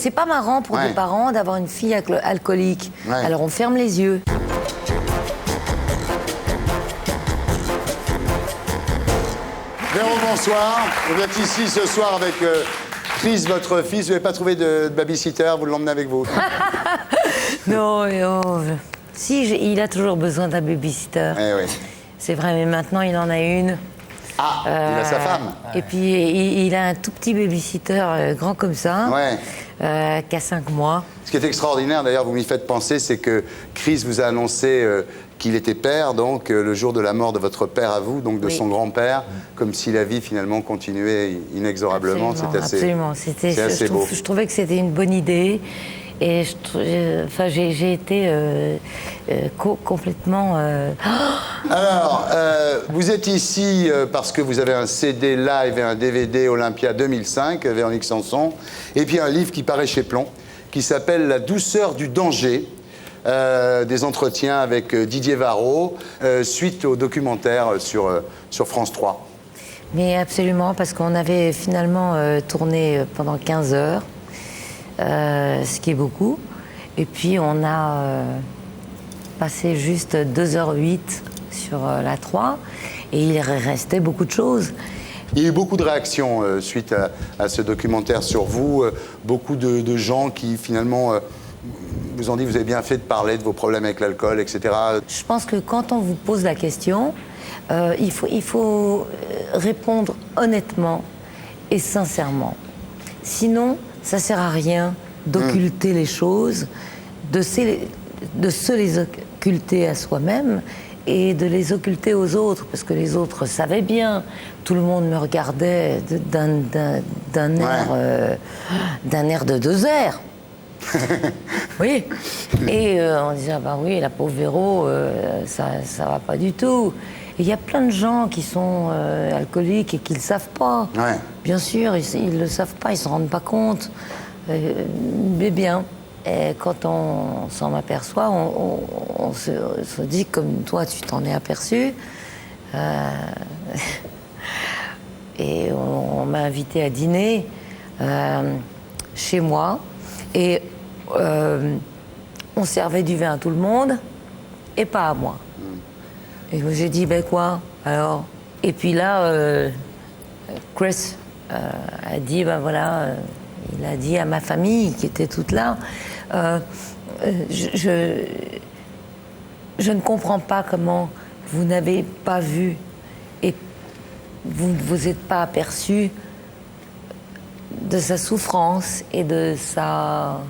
c'est pas marrant pour des parents d'avoir une fille alcoolique. Ouais. Alors on ferme les yeux. Véro, bonsoir. Vous êtes ici ce soir avec Chris, votre fils. Vous n'avez pas trouvé de babysitter, vous l'emmenez avec vous? Non, si, il a toujours besoin d'un babysitter. Eh oui. C'est vrai, mais maintenant il en a une. Ah, il a sa femme. Et puis il a un tout petit babysitter grand comme ça, qui a 5 mois. Ce qui est extraordinaire, d'ailleurs, vous m'y faites penser, c'est que Chris vous a annoncé qu'il était père, donc le jour de la mort de votre père à vous, donc de son grand-père, comme si la vie finalement continuait inexorablement. Absolument. C'est assez beau. Je trouvais que c'était une bonne idée. Et j'ai été complètement... Alors, vous êtes ici parce que vous avez un CD live et un DVD Olympia 2005, Véronique Sanson, et puis un livre qui paraît chez Plomb, qui s'appelle La douceur du danger, des entretiens avec Didier Varro, suite au documentaire sur France 3. Mais absolument, parce qu'on avait finalement tourné pendant 15 heures. Ce qui est beaucoup. Et puis on a passé juste 2h08 sur la 3 et il restait beaucoup de choses. Il y a eu beaucoup de réactions suite à ce documentaire sur vous, beaucoup de gens qui finalement vous ont dit vous avez bien fait de parler de vos problèmes avec l'alcool, etc. Je pense que quand on vous pose la question, il faut répondre honnêtement et sincèrement. Sinon, ça ne sert à rien d'occulter les choses, de se les occulter à soi-même et de les occulter aux autres, parce que les autres savaient bien. Tout le monde me regardait d'un air de 2 airs. Oui. Et on disait, ah bah oui, la pauvre Véro, ça va pas du tout. Et il y a plein de gens qui sont alcooliques et qui ne le savent pas. Ouais. Bien sûr, ils ne le savent pas, ils ne se rendent pas compte. Mais bien, et quand on s'en aperçoit, on se dit, comme toi, tu t'en es aperçu. Et on m'a invité à dîner chez moi. Et on servait du vin à tout le monde et pas à moi. Et j'ai dit, ben quoi, alors? Et puis là, Chris a dit, ben voilà, il a dit à ma famille qui était toute là, je ne comprends pas comment vous n'avez pas vu et vous ne vous êtes pas aperçu de sa souffrance et de sa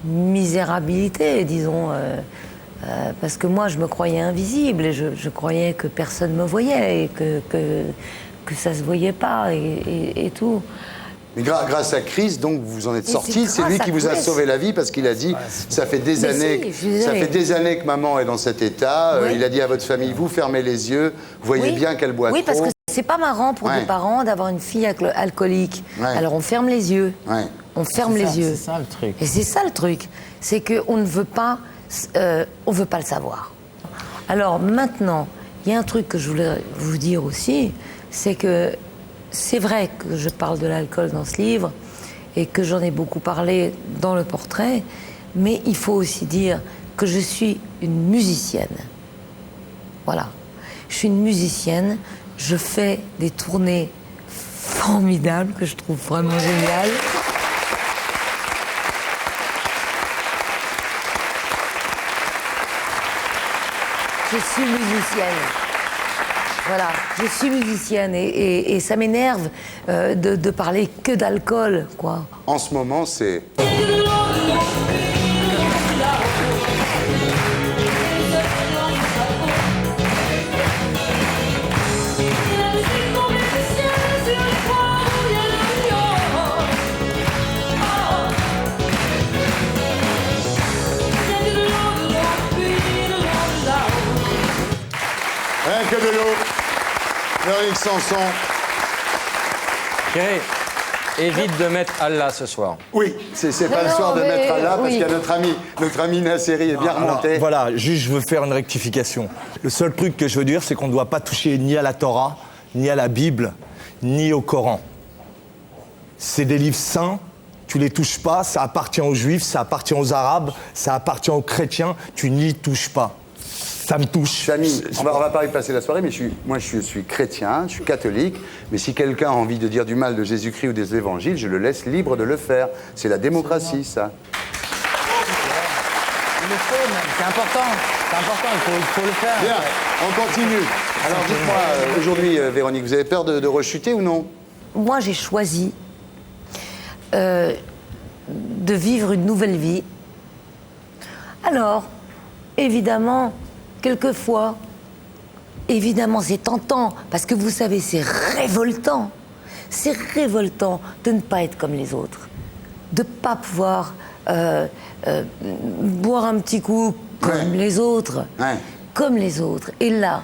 misérabilité, disons. Parce que moi, je me croyais invisible et je croyais que personne me voyait et que ça se voyait pas et tout. Mais grâce à Chris, donc, vous en êtes sorti. C'est lui qui vous a sauvé la vie parce qu'il a dit, ça fait des années que maman est dans cet état. Oui. Il a dit à votre famille, vous fermez les yeux, vous voyez bien qu'elle boit trop. Oui, parce que c'est pas marrant pour des parents d'avoir une fille alcoolique. Alors on ferme les yeux. On ferme les yeux. C'est ça le truc. Et c'est ça le truc. C'est qu'on ne veut pas, on veut pas le savoir. Alors maintenant, il y a un truc que je voulais vous dire aussi, c'est que c'est vrai que je parle de l'alcool dans ce livre et que j'en ai beaucoup parlé dans le portrait, mais il faut aussi dire que je suis une musicienne. Voilà. Je suis une musicienne, je fais des tournées formidables que je trouve vraiment géniales. Je suis musicienne. Voilà, je suis musicienne et ça m'énerve de parler que d'alcool, quoi. En ce moment, c'est... Rien que de l'eau. Véronique Sanson. Thierry, évite de mettre Allah ce soir. Oui, c'est pas le soir de mettre Allah parce qu'il y a notre ami Nasseri est bien remonté. Alors, voilà, juste je veux faire une rectification. Le seul truc que je veux dire, c'est qu'on ne doit pas toucher ni à la Torah, ni à la Bible, ni au Coran. C'est des livres saints tu les touches pas, ça appartient aux juifs, ça appartient aux arabes, ça appartient aux chrétiens, tu n'y touches pas. Ça me touche. Samy, on va pas y passer la soirée, mais moi je suis chrétien, je suis catholique, mais si quelqu'un a envie de dire du mal de Jésus-Christ ou des évangiles, je le laisse libre de le faire. C'est la démocratie, ça. Il le faut, même. C'est important. C'est important, il faut le faire. Bien, on continue. Alors dites-moi, aujourd'hui, Véronique, vous avez peur de rechuter ou non? Moi, j'ai choisi de vivre une nouvelle vie. Alors, évidemment, quelquefois, évidemment, c'est tentant, parce que vous savez, c'est révoltant. C'est révoltant de ne pas être comme les autres, de ne pas pouvoir boire un petit coup comme les autres, comme les autres. Et là,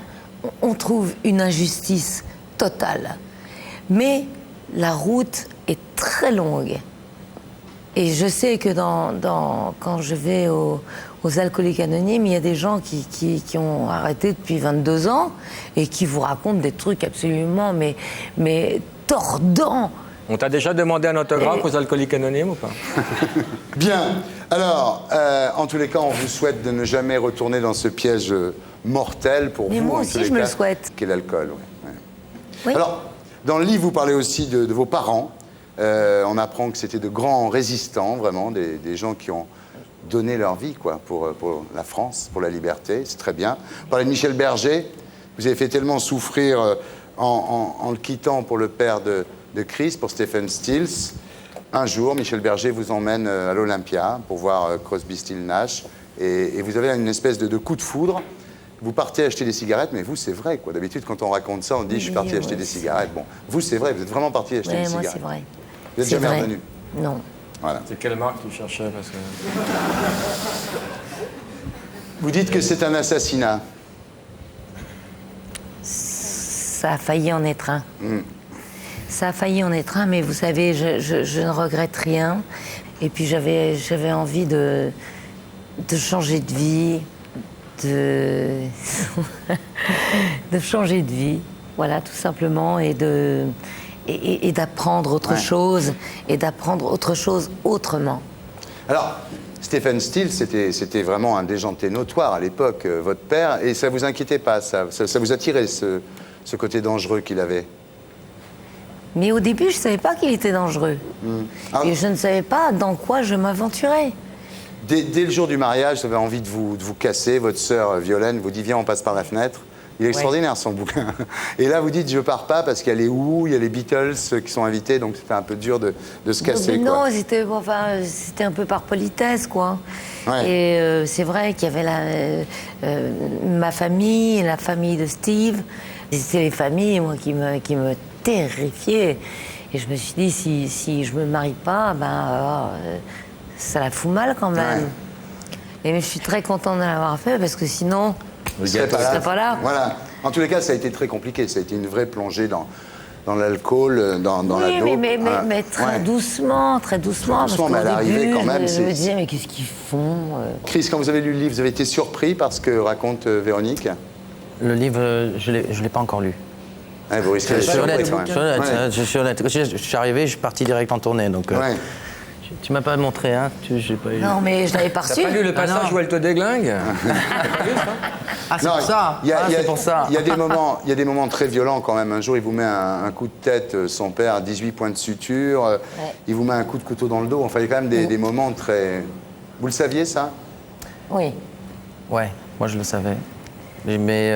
on trouve une injustice totale. Mais la route est très longue. Et je sais que quand je vais aux Alcooliques Anonymes, il y a des gens qui ont arrêté depuis 22 ans et qui vous racontent des trucs absolument mais tordants. On t'a déjà demandé un autographe aux Alcooliques Anonymes ou pas? Bien. Alors, en tous les cas, on vous souhaite de ne jamais retourner dans ce piège mortel pour Mais vous. moi en aussi, tous les je me cas, le souhaite. Qu'est l'alcool, ouais. Oui. Alors, dans le livre, vous parlez aussi de vos parents. On apprend que c'était de grands résistants, vraiment, des gens qui ont donné leur vie quoi, pour la France, pour la liberté. C'est très bien. Vous parlez de Michel Berger. Vous avez fait tellement souffrir en le quittant pour le père de Chris, pour Stephen Stills. Un jour, Michel Berger vous emmène à l'Olympia pour voir Crosby, Stills, Nash. Et vous avez une espèce de coup de foudre. Vous partez acheter des cigarettes, mais vous, c'est vrai, quoi. D'habitude, quand on raconte ça, on dit « je suis parti acheter des cigarettes ». Bon, vous, c'est vrai, vous êtes vraiment parti acheter des Moi, cigarettes. c'est vrai. Vous n'êtes C'est jamais vrai. revenu. Non. Voilà. C'est quelle marque tu cherchais parce que... Vous dites que c'est un assassinat. Ça a failli en être un. Ça a failli en être un, mais vous savez, je ne regrette rien. Et puis j'avais envie de changer de vie, de changer de vie, voilà, tout simplement, et d'apprendre autre chose, et d'apprendre autre chose autrement. Alors, Stephen Stills, c'était vraiment un déjanté notoire à l'époque, votre père, et ça vous inquiétait pas, ça vous attirait, ce côté dangereux qu'il avait? Mais au début, je ne savais pas qu'il était dangereux. Ah. Et je ne savais pas dans quoi je m'aventurais. Dès le jour du mariage, vous avez envie de vous casser, votre sœur Violaine vous dit « viens, on passe par la fenêtre ». Il est extraordinaire, son bouquin. Et là, vous dites « je pars pas parce qu'il y a les Who, il y a les Beatles qui sont invités, donc c'était un peu dur de se casser. » Non, c'était un peu par politesse, quoi. Ouais. Et c'est vrai qu'il y avait ma famille, la famille de Steve. C'était les familles, moi, qui me terrifiaient. Et je me suis dit, si je me marie pas, ça la fout mal quand même. Ouais. Et je suis très contente de l'avoir fait parce que sinon, Vous je ne serais pas là. Voilà. En tous les cas, ça a été très compliqué. Ça a été une vraie plongée dans l'alcool, dans la Oui, dope. mais très doucement, très doucement. Très doucement, parce mais qu'au à l'arrivée, début, quand même, je me c'est- disais, mais qu'est-ce qu'ils font Chris, quand vous avez lu le livre, vous avez été surpris par ce que raconte Véronique? Le livre, je l'ai pas encore lu. Ouais, vous risquez Je d'être suis surpris, honnête, quand même. je suis honnête, Ouais. je suis honnête. Je suis arrivé, je suis parti direct en tournée, donc Ouais. tu m'as pas montré, hein. J'ai pas eu. Non, mais je l'avais pas T'as reçu. pas lu le passage non. où elle te déglingue? Ah, c'est Non, pour ça. il y a- Ah, il y a- c'est pour ça. Il y a des moments très violents quand même. Un jour, il vous met un coup de tête, son père, 18 points de suture. Il vous met un coup de couteau dans le dos. Enfin, il y a quand même des moments très... Vous le saviez, ça? Oui. Ouais, moi je le savais. Mais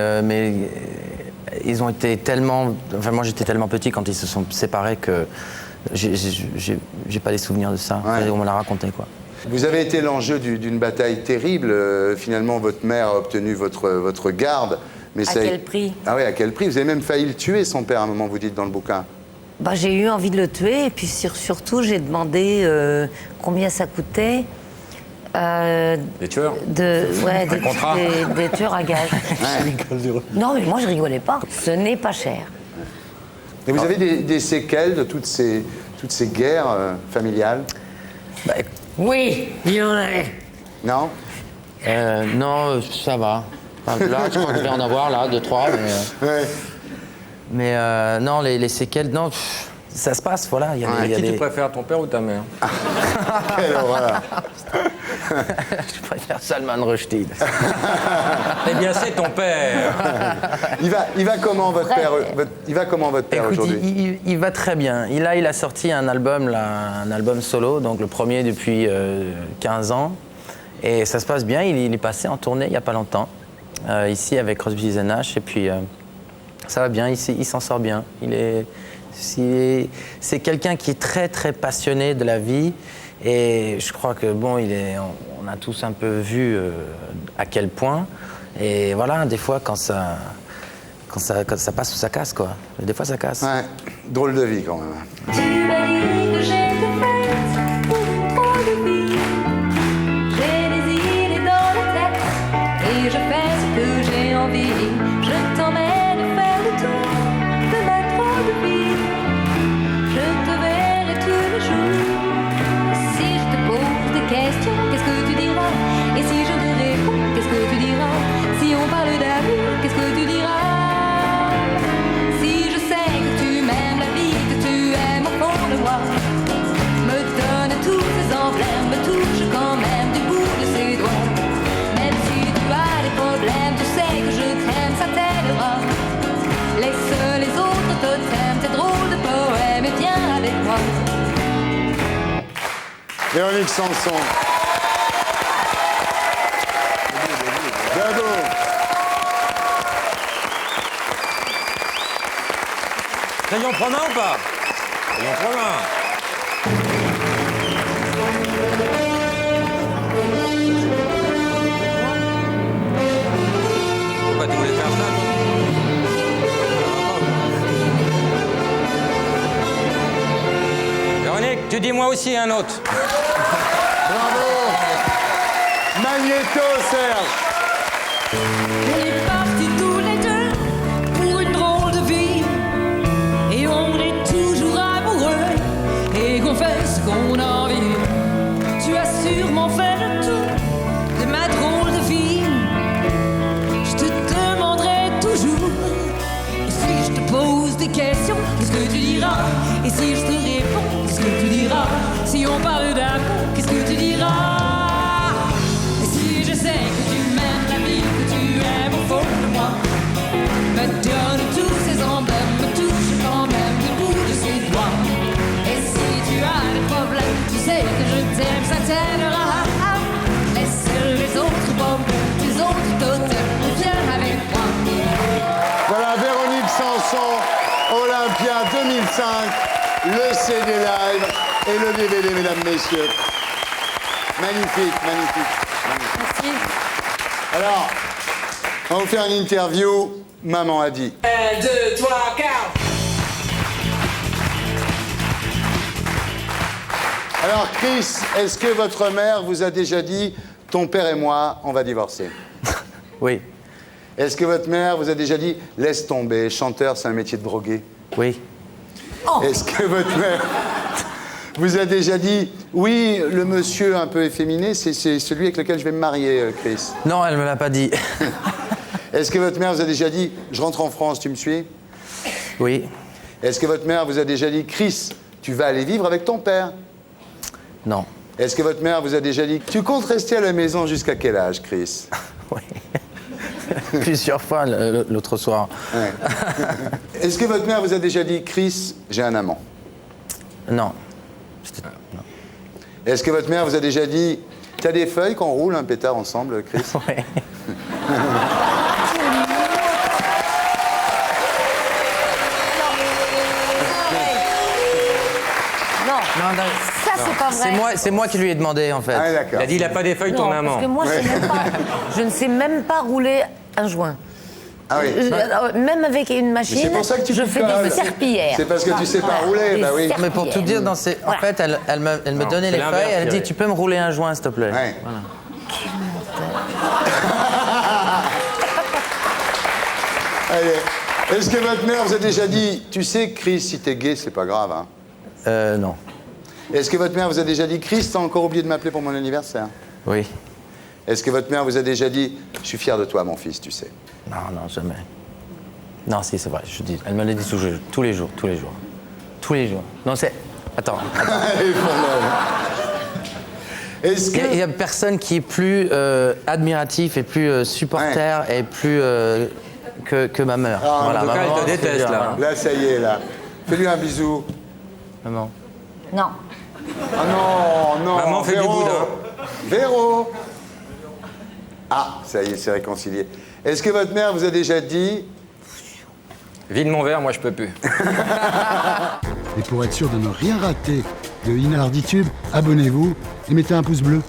ils ont été tellement. Enfin, moi j'étais tellement petit quand ils se sont séparés que j'ai pas les souvenirs de ça. Ouais. On me l'a raconté, quoi. Vous avez été l'enjeu d'une bataille terrible. Finalement, votre mère a obtenu votre garde. Mais À quel prix? Ah oui, à quel prix? Vous avez même failli le tuer, son père, à un moment, vous dites dans le bouquin. J'ai eu envie de le tuer et puis surtout j'ai demandé combien ça coûtait. Les tueurs? contrat. Des tueurs à gages. Non, mais moi je rigolais pas. Ce n'est pas cher. Et vous avez des séquelles de toutes ces guerres familiales? Oui, il en avait. Non? Non, ça va. Enfin, là, je crois que je vais en avoir, là, 2, 3. Ouais. Mais non, les séquelles, non. ça se passe, voilà. Il y a Et des- il y a qui tu des- préfères, ton père ou ta mère? Alors, voilà. Je préfère Salman Rushdie. Eh bien, c'est ton père. Il va comment votre père, Écoute, aujourd'hui? il va très bien. Il a sorti un album, là, un album solo, donc le premier depuis 15 ans. Et ça se passe bien. Il est passé en tournée il n'y a pas longtemps, ici avec Crosby, Stills & Nash. Et puis, ça va bien, il s'en sort bien. C'est quelqu'un qui est très, très passionné de la vie. Et je crois que, bon, on a tous un peu vu à quel point. Et voilà, des fois, quand ça passe ou ça casse, quoi. Des fois, ça casse. Ouais, drôle de vie quand même. Tu m'as dit que j'étais faite pour une drôle de vie. J'ai des idées dans la tête et je fais ce que j'ai envie. Je t'emmène faire le tour de ma drôle de vie. Je te verrai tous les jours. Si je te pose des questions, qu'est-ce que tu diras? Et si je te réponds, qu'est-ce que tu diras? Si on parle d'amour, qu'est-ce que tu diras? Si je sais que tu m'aimes la vie, que tu aimes au fond de moi, me donne tous ces emblèmes, me touche quand même du bout de ses doigts. Même si tu as des problèmes, tu sais que je t'aime, ça t'aidera. Laisse les autres totems, tes drôles de poèmes et viens avec moi. Véronique Sanson. Bravo. Ça y en prend un ou pas? Ça y en prend un. Pourquoi tu voulais faire ça, toi? Véronique, tu dis moi aussi un autre. Bravo. Magnéto, Serge. On est partis tous les deux pour une drôle de vie. Et on est toujours amoureux et qu'on fait ce qu'on a envie. Tu as sûrement fait le tour de ma drôle de vie. Je te demanderai toujours. Et si je te pose des questions, qu'est-ce que tu diras? Et si je te réponds, qu'est-ce que tu diras? Si on parle d'amour, qu'est-ce que tu diras? Et si je sais que tu m'aimes la vie, que tu aimes au fond de moi, me donne tous ces emblèmes, me touche quand même du bout de ses doigts. Et si tu as des problèmes, tu sais que je t'aime, ça t'aidera. Laisse les autres problèmes, les autres totems, viens avec moi. Voilà, Véronique Sanson, Olympia 2005, le CD live et le DVD, mesdames, messieurs. Magnifique, magnifique. Merci. Alors, on va vous faire une interview. Maman a dit. 1, 2, 3, 4. Alors, Chris, est-ce que votre mère vous a déjà dit « Ton père et moi, on va divorcer » Oui, Est-ce que votre mère vous a déjà dit « Laisse tomber, chanteur, c'est un métier de drogué » oui, Est-ce que votre mère vous a déjà dit « Oui, le monsieur un peu efféminé, c'est celui avec lequel je vais me marier, Chris » non, elle me l'a pas dit. Est-ce que votre mère vous a déjà dit « Je rentre en France, tu me suis » Oui, Est-ce que votre mère vous a déjà dit « Chris, tu vas aller vivre avec ton père » non, Est-ce que votre mère vous a déjà dit « Tu comptes rester à la maison jusqu'à quel âge, Chris » oui. Plusieurs fois l'autre soir. Ouais. Est-ce que votre mère vous a déjà dit « Chris, j'ai un amant » Non, Est-ce que votre mère vous a déjà dit « T'as des feuilles qu'on roule un pétard ensemble, Chris » oui. Non, Non, non, ça c'est pas vrai. c'est moi qui lui ai demandé en fait. Ah, Il d'accord. a dit il a pas des feuilles, ton Non, amant. parce que moi, je ne sais même pas rouler un joint. Ah oui. Même avec une machine, c'est pour ça que tu je fais picoles. des serpillères. C'est parce que tu sais pas rouler, Des bah oui. Mais pour tout dire, en Voilà. fait, elle me donnait c'est les l'inverse, feuilles, elle Thierry. dit tu peux me rouler un joint s'il te plaît. Ouais. Voilà. Allez. Est-ce que votre mère vous a déjà dit « Tu sais, Chris, si t'es gay, c'est pas grave, hein » Non. Est-ce que votre mère vous a déjà dit « Chris, t'as encore oublié de m'appeler pour mon anniversaire » Oui. Est-ce que votre mère vous a déjà dit « Je suis fier de toi, mon fils, tu sais » Non, jamais. Non, si, c'est vrai, je dis. Elle me l'a dit tous les jours. Tous tous les jours. Non, c'est... Attends. Les fourneaux. Est-ce Il n'y que... a personne qui est plus admiratif et plus supporter et plus que ma mère. Ah, en tout cas, maman, elle te c'est déteste, dur, là. Là, ça y est, là. Fais-lui un bisou. Maman. Non. Ah non, non. Maman fait du Véro. boudin. Véro. Ah, ça y est, c'est réconcilié. Est-ce que votre mère vous a déjà dit... Vide mon verre, moi je peux plus. Et pour être sûr de ne rien rater de Inarditube, abonnez-vous et mettez un pouce bleu.